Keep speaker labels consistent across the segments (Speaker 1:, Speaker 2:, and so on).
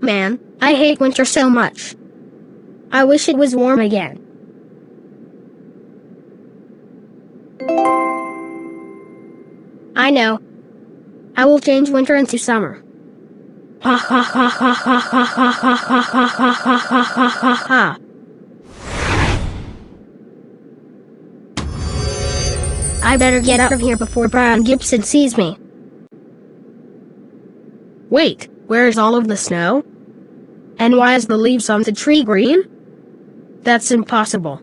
Speaker 1: Man, I hate winter so much. I wish it was warm again. I know. I will change winter into summer. Ha ha ha ha ha ha ha ha ha ha ha ha ha ha ha. I better get out of here before Brian Gibson sees me. Wait, where's all of the snow? And why is the leaves on the tree green? That's impossible.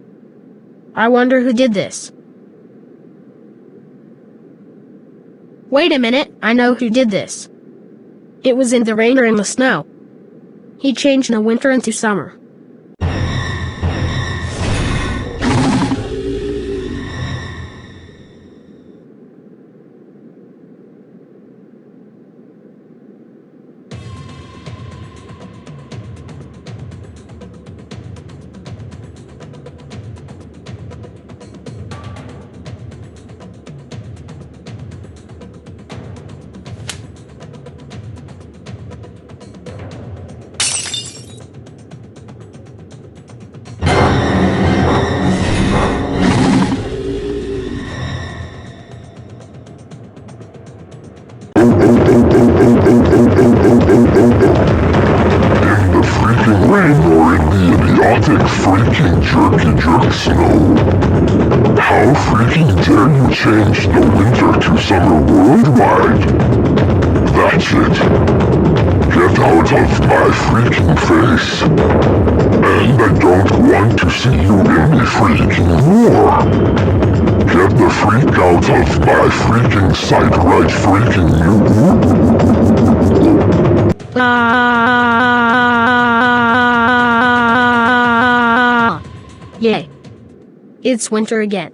Speaker 1: I wonder who did this. Wait a minute, I know who did this. It was in the rain or in the snow. He changed the winter into summer.
Speaker 2: Rain or in the idiotic freaking jerk snow. How freaking dare you change the winter to summer worldwide? That's it. Get out of my freaking face. And I don't want to see you any freaking more. Get the freak out of my freaking sight right freaking you.
Speaker 1: Yay. It's winter again.